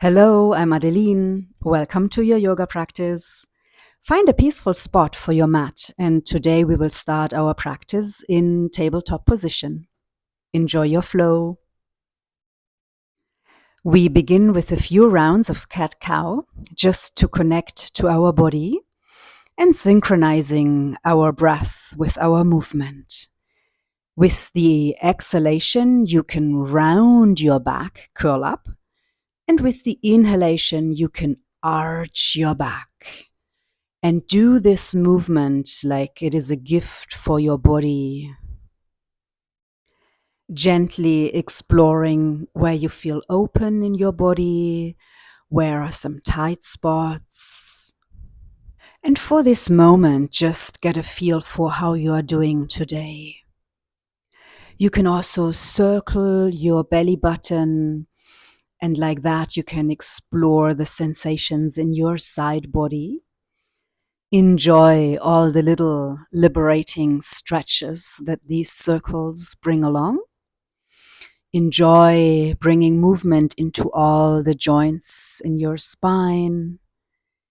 Hello, I'm Adeline. Welcome to your yoga practice. Find a peaceful spot for your mat, and today we will start our practice in tabletop position. Enjoy your flow. We begin with a few rounds of cat-cow just to connect to our body and synchronizing our breath with our movement. With the exhalation, you can round your back, curl up, and with the inhalation, you can arch your back. And do this movement like it is a gift for your body. Gently exploring where you feel open in your body, where are some tight spots. And for this moment, just get a feel for how you are doing today. You can also circle your belly button, and like that, you can explore the sensations in your side body. Enjoy all the little liberating stretches that these circles bring along. Enjoy bringing movement into all the joints in your spine,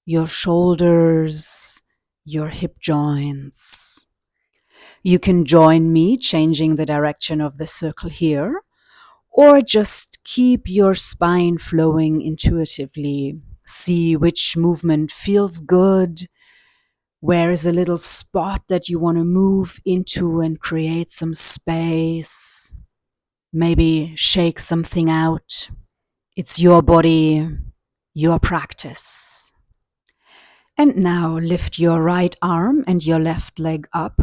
your shoulders, your hip joints. You can join me changing the direction of the circle here, or just keep your spine flowing intuitively. See which movement feels good. Where is a little spot that you want to move into and create some space? Maybe shake something out. It's your body, your practice. And now lift your right arm and your left leg up.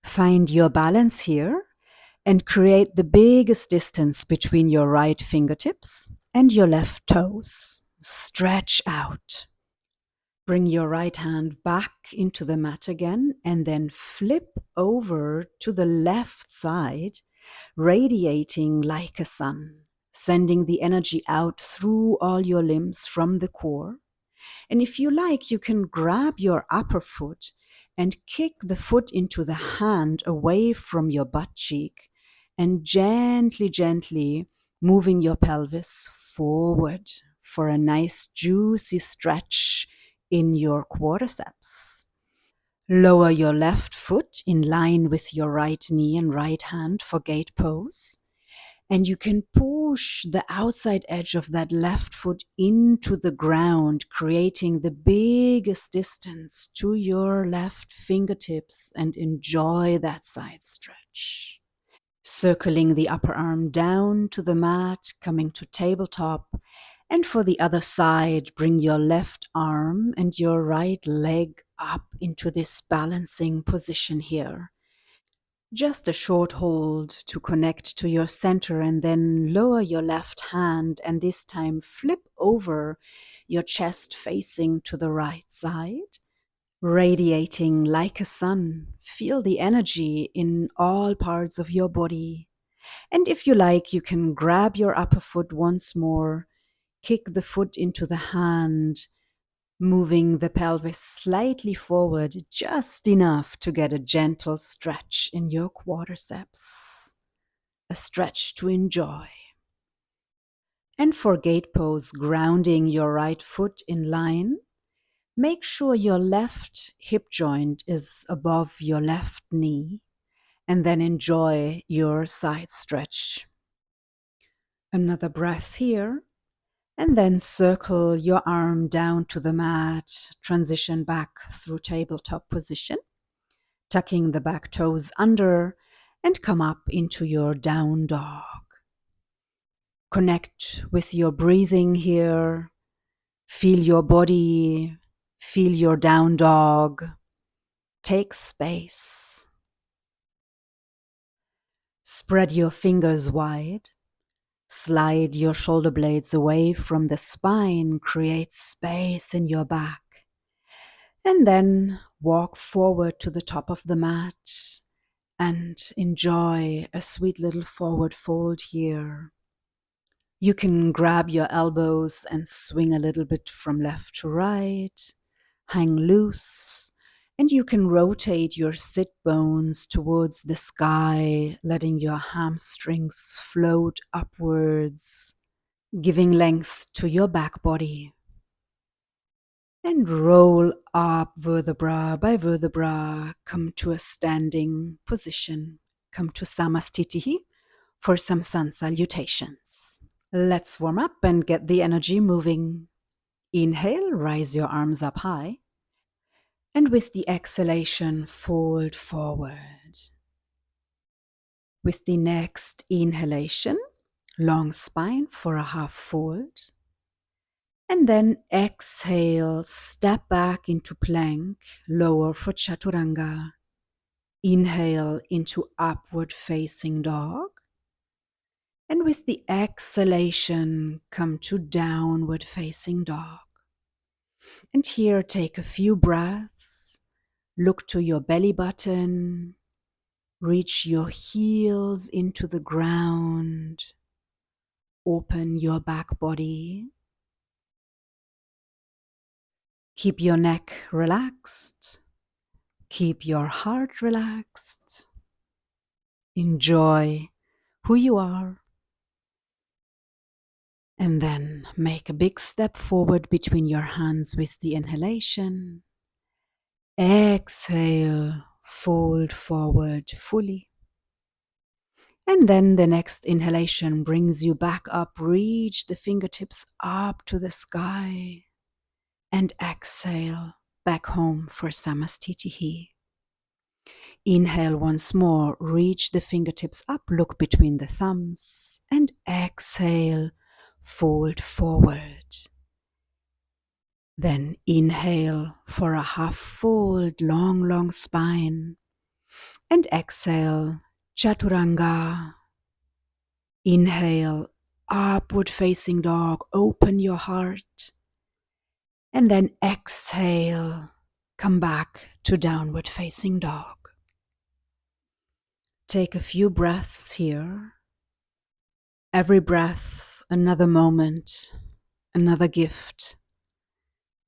Find your balance here and create the biggest distance between your right fingertips and your left toes. Stretch out. Bring your right hand back into the mat again and then flip over to the left side, radiating like a sun, sending the energy out through all your limbs from the core. And if you like, you can grab your upper foot and kick the foot into the hand away from your butt cheek and gently, gently moving your pelvis forward for a nice juicy stretch in your quadriceps. Lower your left foot in line with your right knee and right hand for gate pose. And you can push the outside edge of that left foot into the ground, creating the biggest distance to your left fingertips, and enjoy that side stretch. Circling the upper arm down to the mat, coming to tabletop. And for the other side, bring your left arm and your right leg up into this balancing position here. Just a short hold to connect to your center, and then lower your left hand and this time flip over your chest facing to the right side. Radiating like a sun, feel the energy in all parts of your body. And if you like, you can grab your upper foot once more, kick the foot into the hand, moving the pelvis slightly forward, just enough to get a gentle stretch in your quadriceps. A stretch to enjoy. And for gate pose, grounding your right foot in line, make sure your left hip joint is above your left knee, and then enjoy your side stretch. Another breath here. And then circle your arm down to the mat, transition back through tabletop position, tucking the back toes under, and come up into your down dog. Connect with your breathing here. Feel your body, feel your down dog. Take space. Spread your fingers wide. Slide your shoulder blades away from the spine, create space in your back. And then walk forward to the top of the mat and enjoy a sweet little forward fold here. You can grab your elbows and swing a little bit from left to right, hang loose, and you can rotate your sit bones towards the sky, letting your hamstrings float upwards. giving length to your back body. And roll up vertebra by vertebra. Come to a standing position. Come to Samastitihi for some sun salutations. Let's warm up and get the energy moving. Inhale, rise your arms up high. And with the exhalation, fold forward. With the next inhalation, long spine for a half fold. And then exhale, step back into plank, lower for chaturanga. Inhale into upward facing dog. And with the exhalation, come to downward facing dog. And here, take a few breaths. Look to your belly button. Reach your heels into the ground. Open your back body. Keep your neck relaxed. Keep your heart relaxed. Enjoy who you are. And then make a big step forward between your hands with the inhalation. Exhale, fold forward fully. And then the next inhalation brings you back up. Reach the fingertips up to the sky. And exhale, back home for Samastitihi. Inhale once more, reach the fingertips up, look between the thumbs, and exhale, fold forward. Then inhale for a half fold, long spine, and exhale, chaturanga. Inhale, upward facing dog, open your heart, and then exhale, come back to downward facing dog. Take a few breaths here. Every breath, another moment, another gift.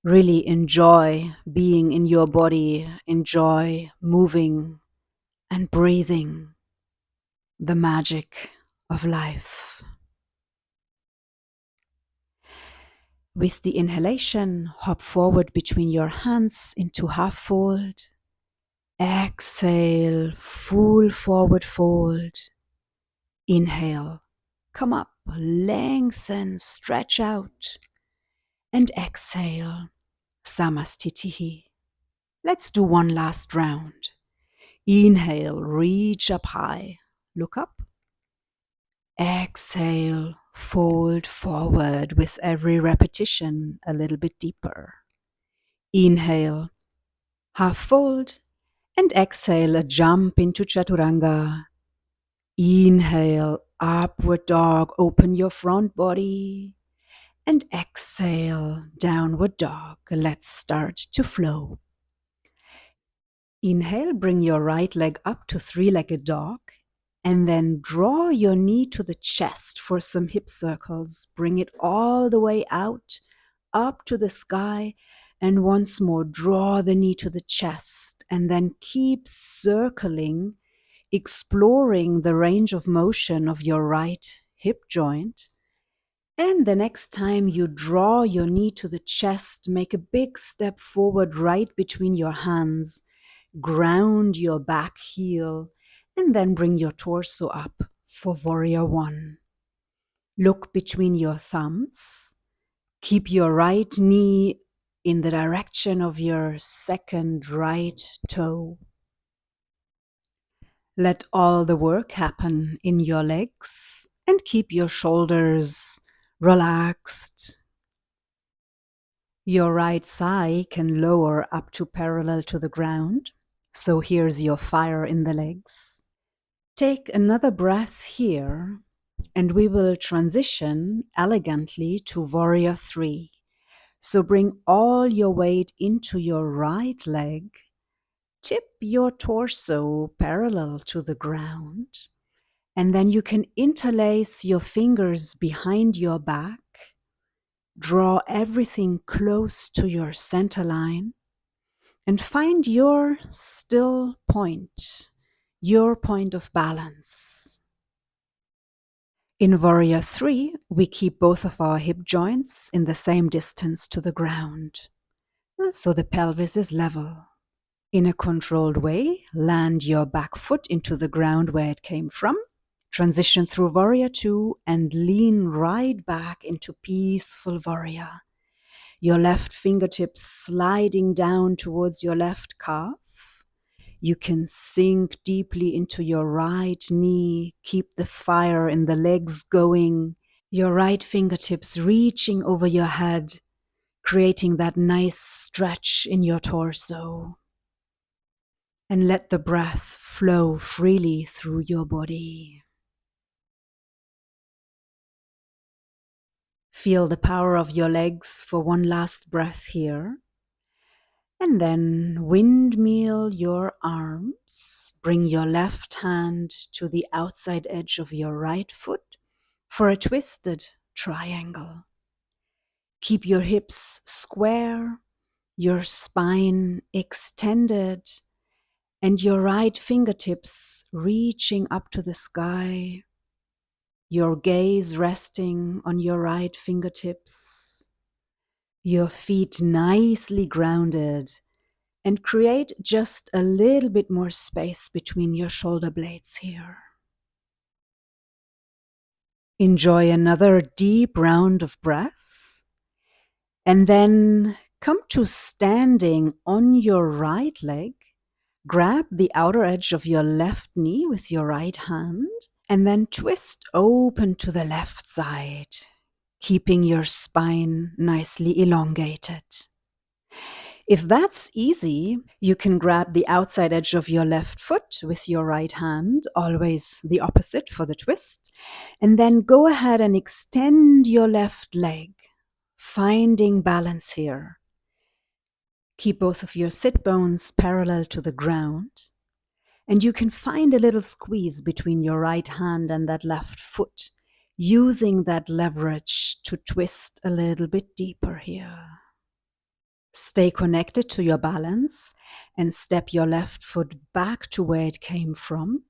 Really enjoy being in your body, enjoy moving and breathing the magic of life. With the inhalation, hop forward between your hands into half fold. Exhale, full forward fold. Inhale, come up, lengthen, stretch out. And exhale, Samastitihi. Let's do one last round. Inhale, reach up high, look up. Exhale, fold forward with every repetition a little bit deeper. Inhale, half fold, and exhale, a jump into chaturanga. Inhale, upward dog, open your front body. And exhale, downward dog. Let's start to flow. Inhale, bring your right leg up to three-legged dog. And then draw your knee to the chest for some hip circles. Bring it all the way out, up to the sky. And once more, draw the knee to the chest. And then keep circling, exploring the range of motion of your right hip joint. And the next time you draw your knee to the chest, make a big step forward right between your hands. Ground your back heel and then bring your torso up for Warrior One. Look between your thumbs. Keep your right knee in the direction of your second right toe. Let all the work happen in your legs and keep your shoulders relaxed. Your right thigh can lower up to parallel to the ground. So here's your fire in the legs. Take another breath here and we will transition elegantly to Warrior 3. So bring all your weight into your right leg. Tip your torso parallel to the ground. And then you can interlace your fingers behind your back. Draw everything close to your center line. And find your still point, your point of balance. In Warrior 3, we keep both of our hip joints in the same distance to the ground, so the pelvis is level. In a controlled way, land your back foot into the ground where it came from, transition through Warrior 2, and lean right back into Peaceful Warrior. Your left fingertips sliding down towards your left calf. You can sink deeply into your right knee, keep the fire in the legs going. Your right fingertips reaching over your head, creating that nice stretch in your torso. And let the breath flow freely through your body. Feel the power of your legs for one last breath here. And then windmill your arms. Bring your left hand to the outside edge of your right foot for a twisted triangle. Keep your hips square, your spine extended, and your right fingertips reaching up to the sky. Your gaze resting on your right fingertips. Your feet nicely grounded, and create just a little bit more space between your shoulder blades here. Enjoy another deep round of breath, and then come to standing on your right leg. Grab the outer edge of your left knee with your right hand, and then twist open to the left side, keeping your spine nicely elongated. If that's easy, you can grab the outside edge of your left foot with your right hand, always the opposite for the twist, and then go ahead and extend your left leg, finding balance here. Keep both of your sit bones parallel to the ground, and you can find a little squeeze between your right hand and that left foot, using that leverage to twist a little bit deeper here. Stay connected to your balance and step your left foot back to where it came from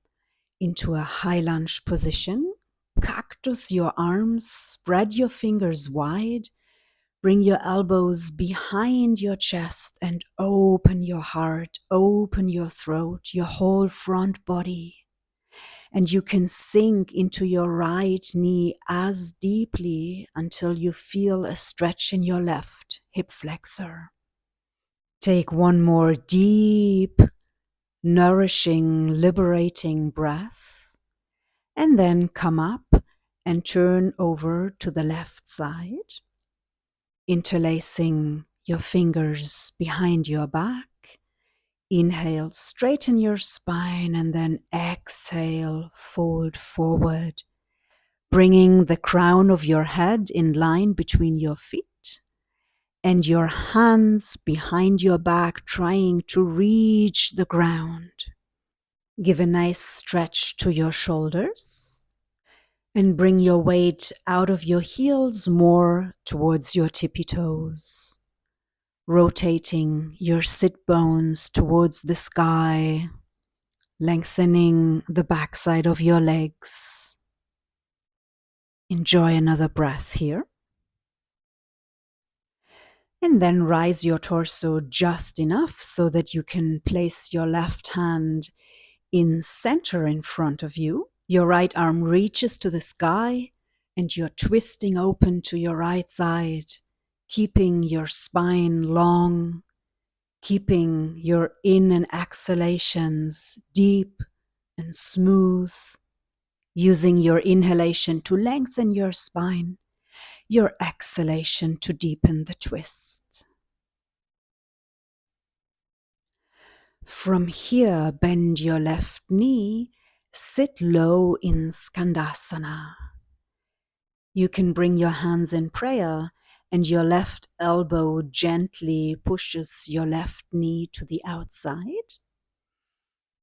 into a high lunge position. Cactus your arms, spread your fingers wide, bring your elbows behind your chest and open your heart, open your throat, your whole front body. And you can sink into your right knee as deeply until you feel a stretch in your left hip flexor. Take one more deep, nourishing, liberating breath, and then come up and turn over to the left side, interlacing your fingers behind your back. Inhale, straighten your spine, and then exhale, fold forward, bringing the crown of your head in line between your feet. And your hands behind your back trying to reach the ground. Give a nice stretch to your shoulders and bring your weight out of your heels more towards your tippy toes. Rotating your sit bones towards the sky, lengthening the backside of your legs. Enjoy another breath here. And then rise your torso just enough so that you can place your left hand in center in front of you. Your right arm reaches to the sky and you're twisting open to your right side, keeping your spine long, keeping your in and exhalations deep and smooth, using your inhalation to lengthen your spine, your exhalation to deepen the twist. From here, bend your left knee, sit low in Skandasana. You can bring your hands in prayer and your left elbow gently pushes your left knee to the outside.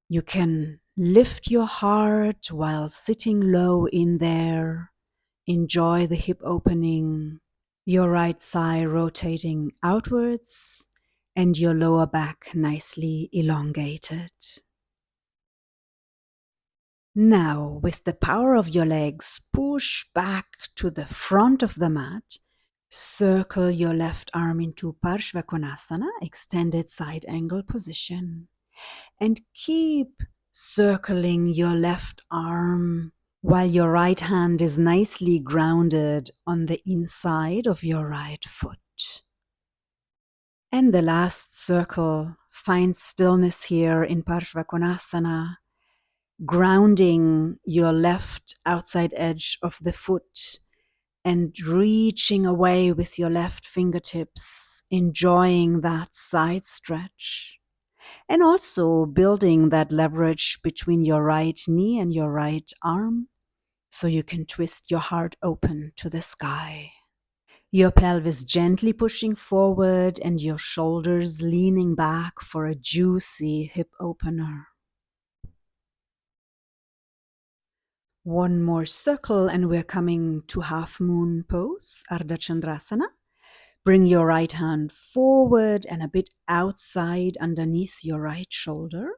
You can lift your heart while sitting low in there. Enjoy the hip opening, your right thigh rotating outwards, and your lower back nicely elongated. Now, with the power of your legs, push back to the front of the mat. Circle your left arm into Parshvakonasana, extended side angle position. And keep circling your left arm while your right hand is nicely grounded on the inside of your right foot. And the last circle, find stillness here in Parshvakonasana, grounding your left outside edge of the foot and reaching away with your left fingertips, enjoying that side stretch. And also building that leverage between your right knee and your right arm so you can twist your heart open to the sky. Your pelvis gently pushing forward and your shoulders leaning back for a juicy hip opener. One more circle and we're coming to half moon pose, Ardha Chandrasana. Bring your right hand forward and a bit outside underneath your right shoulder.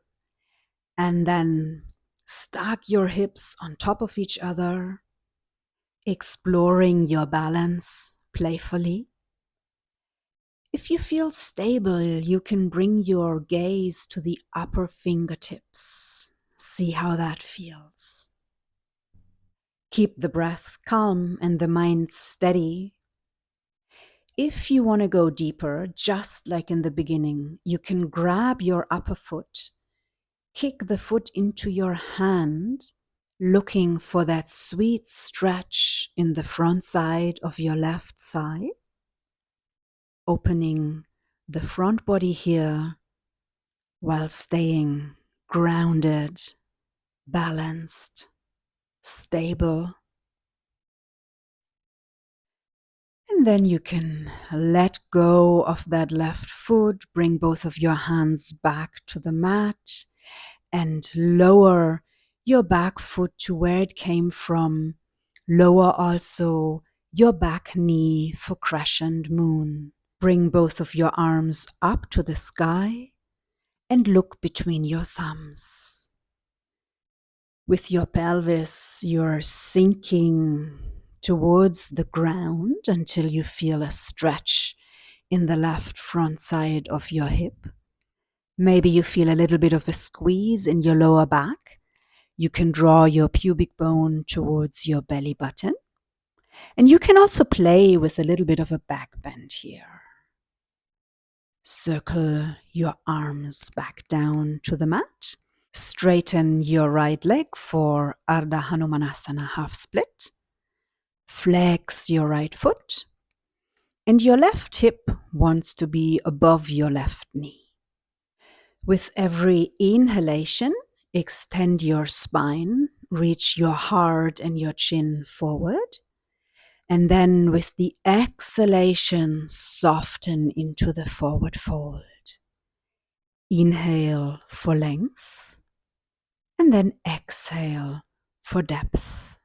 And then stack your hips on top of each other, exploring your balance playfully. If you feel stable, you can bring your gaze to the upper fingertips. See how that feels. Keep the breath calm and the mind steady. If you want to go deeper, just like in the beginning, you can grab your upper foot, kick the foot into your hand, looking for that sweet stretch in the front side of your left thigh, opening the front body here while staying grounded, balanced, stable. And then you can let go of that left foot, bring both of your hands back to the mat and lower your back foot to where it came from. Lower also your back knee for crescent moon. Bring both of your arms up to the sky and look between your thumbs. With your pelvis, you're sinking towards the ground until you feel a stretch in the left front side of your hip. Maybe you feel a little bit of a squeeze in your lower back. You can draw your pubic bone towards your belly button. And you can also play with a little bit of a back bend here. Circle your arms back down to the mat. Straighten your right leg for Ardha Hanumanasana half split. Flex your right foot. And your left hip wants to be above your left knee. With every inhalation, extend your spine, reach your heart and your chin forward. And then with the exhalation, soften into the forward fold. Inhale for length, and then exhale for depth.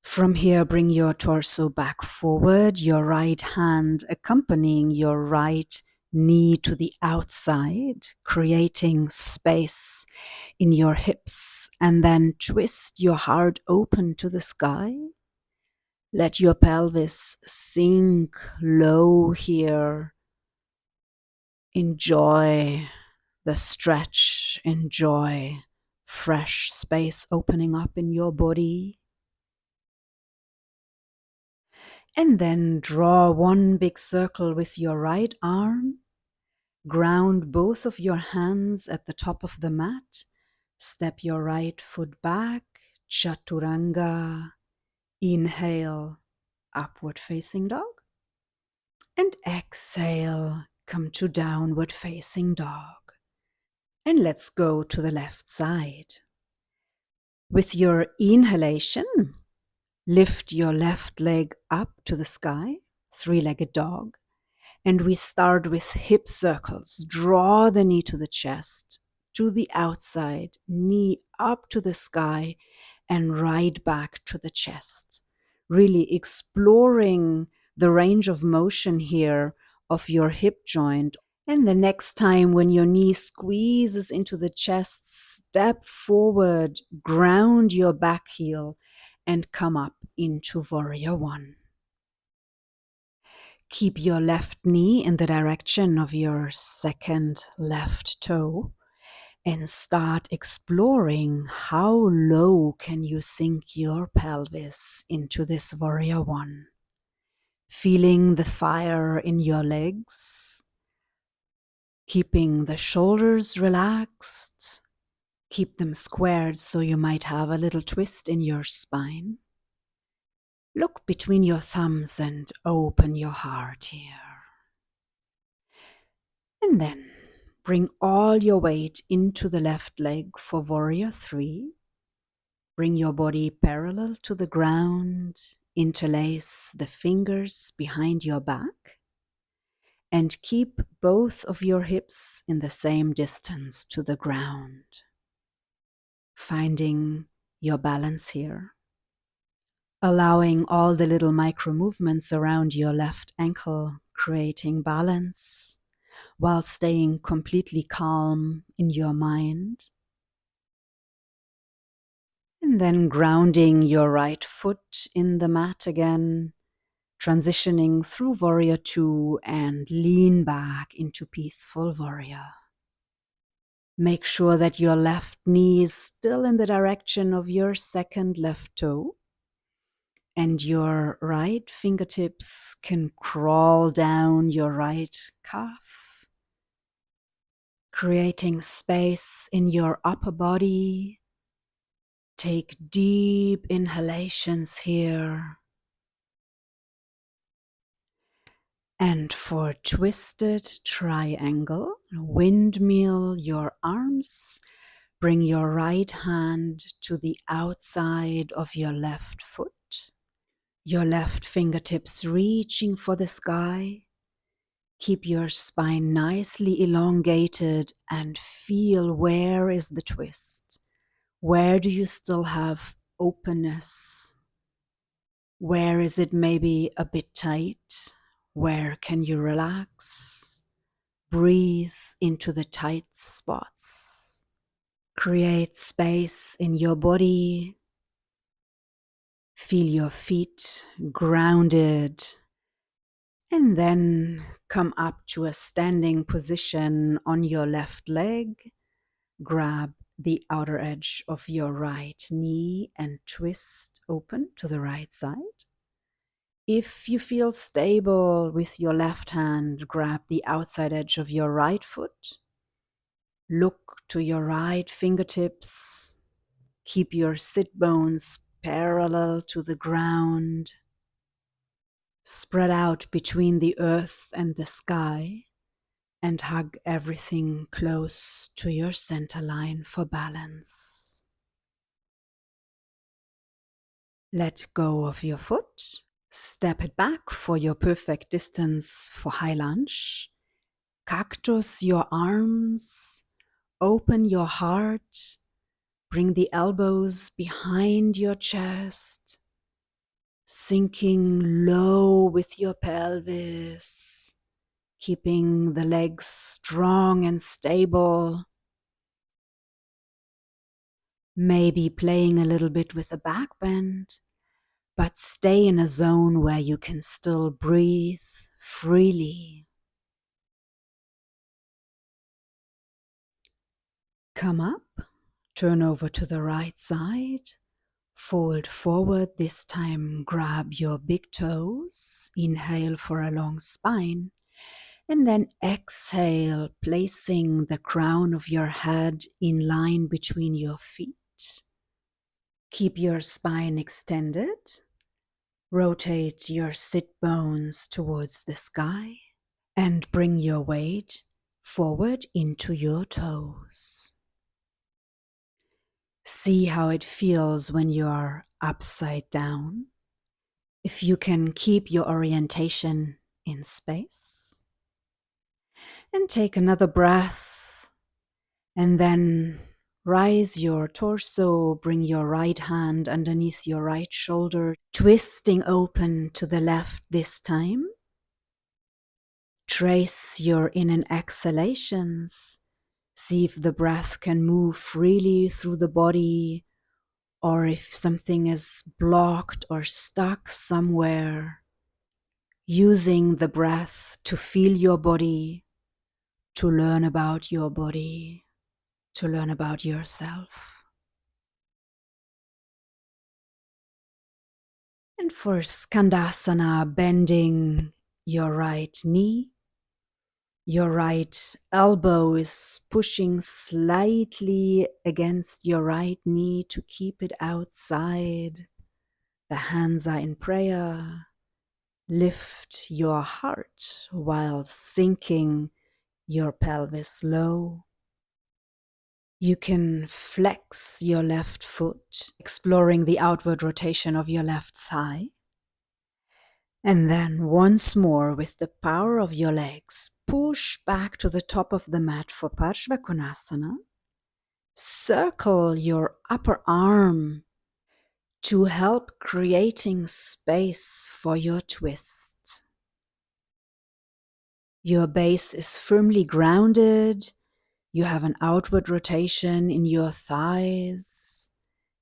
From here, bring your torso back forward, your right hand accompanying your right knee to the outside, creating space in your hips, and then twist your heart open to the sky. Let your pelvis sink low here. Enjoy the stretch. Enjoy fresh space opening up in your body. And then draw one big circle with your right arm. Ground both of your hands at the top of the mat. Step your right foot back. Chaturanga. Inhale, upward facing dog. And exhale, come to downward facing dog. And let's go to the left side. With your inhalation, lift your left leg up to the sky, three-legged dog. And we start with hip circles. Draw the knee to the chest, to the outside, knee up to the sky, and right back to the chest. Really exploring the range of motion here of your hip joint. And the next time when your knee squeezes into the chest, step forward, ground your back heel, and come up into Warrior One. Keep your left knee in the direction of your second left toe and start exploring how low can you sink your pelvis into this Warrior One. Feeling the fire in your legs, keeping the shoulders relaxed, keep them squared so you might have a little twist in your spine. Look between your thumbs and open your heart here. And then bring all your weight into the left leg for Warrior 3. Bring your body parallel to the ground, interlace the fingers behind your back, and keep both of your hips in the same distance to the ground. Finding your balance here. Allowing all the little micro movements around your left ankle, creating balance while staying completely calm in your mind. And then grounding your right foot in the mat again, transitioning through Warrior 2 and lean back into Peaceful Warrior. Make sure that your left knee is still in the direction of your second left toe. And your right fingertips can crawl down your right calf, creating space in your upper body. Take deep inhalations here. And for twisted triangle, windmill your arms. Bring your right hand to the outside of your left foot. Your left fingertips reaching for the sky. Keep your spine nicely elongated and feel where is the twist. Where do you still have openness? Where is it maybe a bit tight? Where can you relax? Breathe into the tight spots. Create space in your body. Feel your feet grounded. And then come up to a standing position on your left leg. Grab the outer edge of your right knee and twist open to the right side. If you feel stable with your left hand, grab the outside edge of your right foot. Look to your right fingertips. Keep your sit bones parallel to the ground. Spread out between the earth and the sky and hug everything close to your center line for balance. Let go of your foot. Step it back for your perfect distance for high lunge. Cactus your arms. Open your heart. Bring the elbows behind your chest. Sinking low with your pelvis. Keeping the legs strong and stable. Maybe playing a little bit with the back bend, but stay in a zone where you can still breathe freely. Come up, turn over to the right side, fold forward, this time grab your big toes, inhale for a long spine. And then exhale, placing the crown of your head in line between your feet. Keep your spine extended. Rotate your sit bones towards the sky and bring your weight forward into your toes. See how it feels when you're upside down. If you can keep your orientation in space. And take another breath, and then rise your torso, bring your right hand underneath your right shoulder, twisting open to the left this time. Trace your in and exhalations. See if the breath can move freely through the body or if something is blocked or stuck somewhere. Using the breath to feel your body, to learn about your body, to learn about yourself. And for Skandasana, bending your right knee, your right elbow is pushing slightly against your right knee to keep it outside. The hands are in prayer. Lift your heart while sinking your pelvis low. You can flex your left foot, exploring the outward rotation of your left thigh. And then once more, with the power of your legs, push back to the top of the mat for Parshvakonasana. Circle your upper arm to help creating space for your twist. Your base is firmly grounded. You have an outward rotation in your thighs.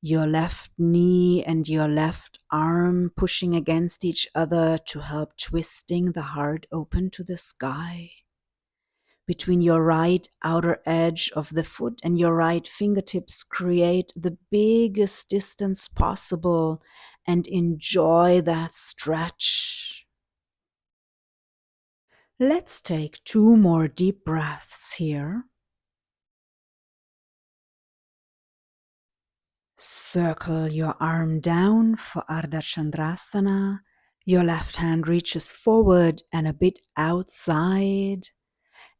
Your left knee and your left arm pushing against each other to help twisting the heart open to the sky. Between your right outer edge of the foot and your right fingertips, create the biggest distance possible and enjoy that stretch. Let's take 2 more deep breaths here. Circle your arm down for Ardha Chandrasana. Your left hand reaches forward and a bit outside,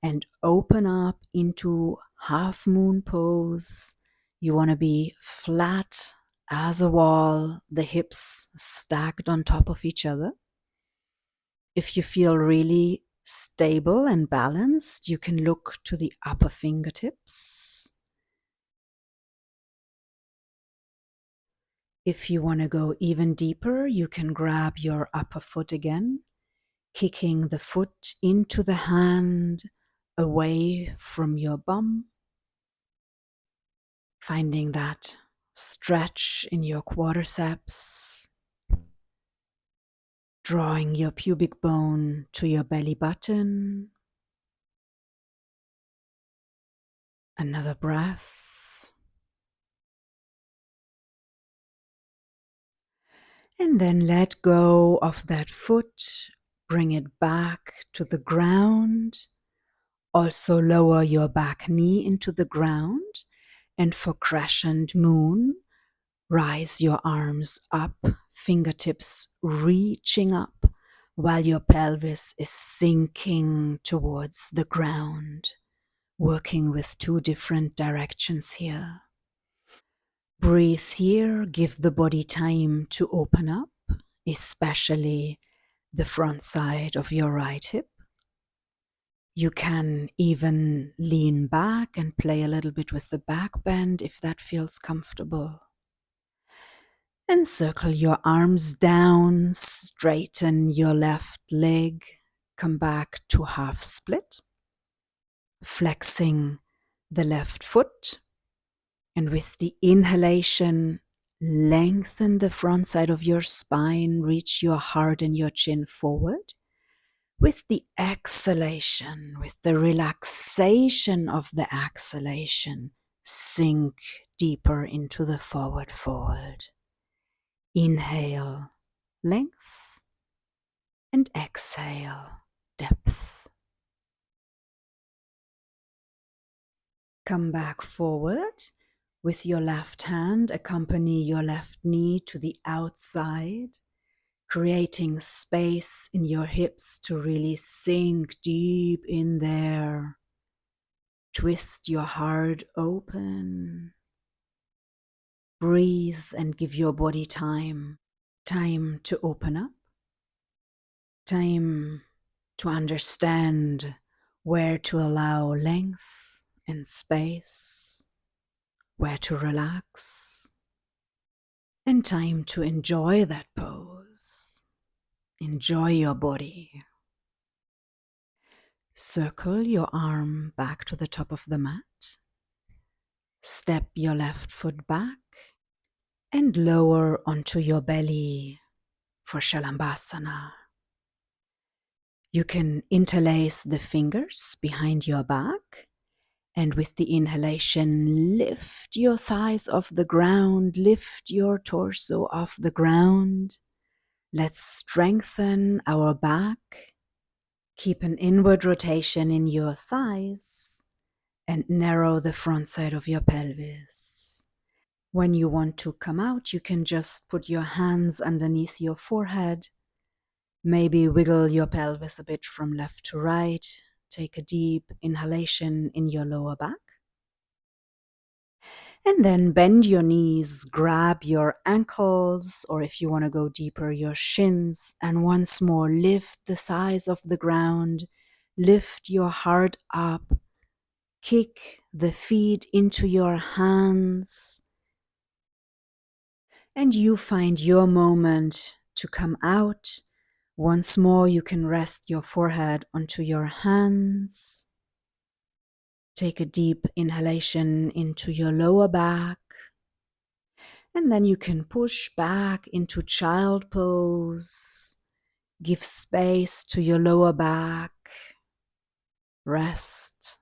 and open up into half moon pose. You want to be flat as a wall, the hips stacked on top of each other. If you feel really stable and balanced, you can look to the upper fingertips. If you want to go even deeper, you can grab your upper foot again, kicking the foot into the hand, away from your bum, finding that stretch in your quadriceps, drawing your pubic bone to your belly button. Another breath. And then let go of that foot, bring it back to the ground. Also lower your back knee into the ground. And for crescent moon, rise your arms up, fingertips reaching up, while your pelvis is sinking towards the ground, working with 2 different directions here. Breathe here, give the body time to open up, especially the front side of your right hip. You can even lean back and play a little bit with the back bend if that feels comfortable. And circle your arms down, straighten your left leg, come back to half split, flexing the left foot. And with the inhalation, lengthen the front side of your spine, reach your heart and your chin forward. With the exhalation, with the relaxation of the exhalation, sink deeper into the forward fold. Inhale, length, and exhale, depth. Come back forward. With your left hand, accompany your left knee to the outside, creating space in your hips to really sink deep in there. Twist your heart open. Breathe and give your body time. Time to open up. Time to understand where to allow length and space, where to relax, and time to enjoy that pose. Enjoy your body. Circle your arm back to the top of the mat. Step your left foot back and lower onto your belly for Shalambhasana. You can interlace the fingers behind your back, and with the inhalation, lift your thighs off the ground, lift your torso off the ground. Let's strengthen our back. Keep an inward rotation in your thighs and narrow the front side of your pelvis. When you want to come out, you can just put your hands underneath your forehead. Maybe wiggle your pelvis a bit from left to right. Take a deep inhalation in your lower back. And then bend your knees, grab your ankles, or if you want to go deeper, your shins. And once more, lift the thighs off the ground. Lift your heart up. Kick the feet into your hands. And you find your moment to come out. Once more, you can rest your forehead onto your hands. Take a deep inhalation into your lower back. And then you can push back into child pose. Give space to your lower back. Rest.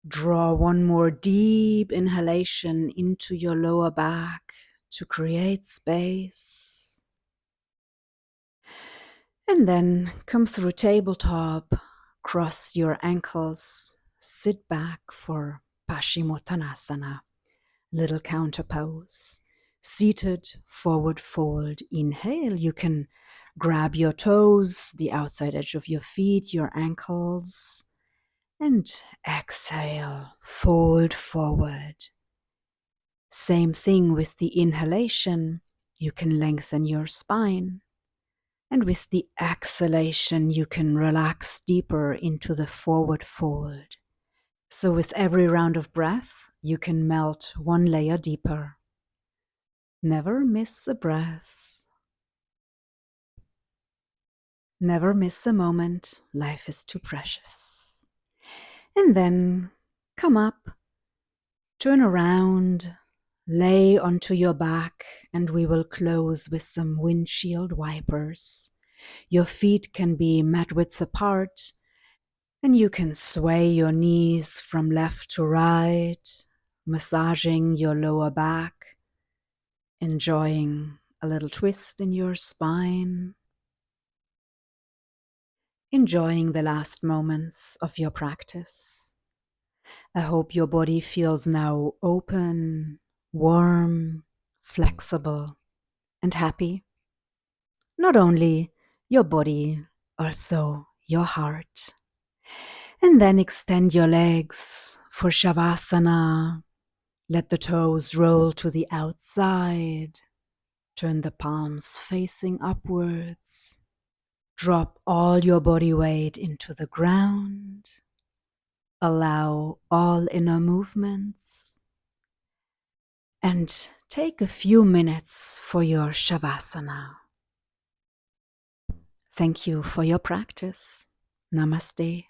Draw one more deep inhalation into your lower back to create space. And then come through tabletop, cross your ankles, sit back for Paschimottanasana, little counter pose. Seated forward fold, inhale. You can grab your toes, the outside edge of your feet, your ankles, and exhale, fold forward. Same thing with the inhalation. You can lengthen your spine. And with the exhalation, you can relax deeper into the forward fold. So with every round of breath, you can melt one layer deeper. Never miss a breath. Never miss a moment. Life is too precious. And then come up, turn around, lay onto your back, and we will close with some windshield wipers. Your feet can be mat width apart, and you can sway your knees from left to right, massaging your lower back, enjoying a little twist in your spine, enjoying the last moments of your practice. I hope your body feels now open, warm, flexible, and happy. Not only your body, also your heart. And then extend your legs for Shavasana. Let the toes roll to the outside. Turn the palms facing upwards. Drop all your body weight into the ground. Allow all inner movements. And take a few minutes for your Shavasana. Thank you for your practice. Namaste.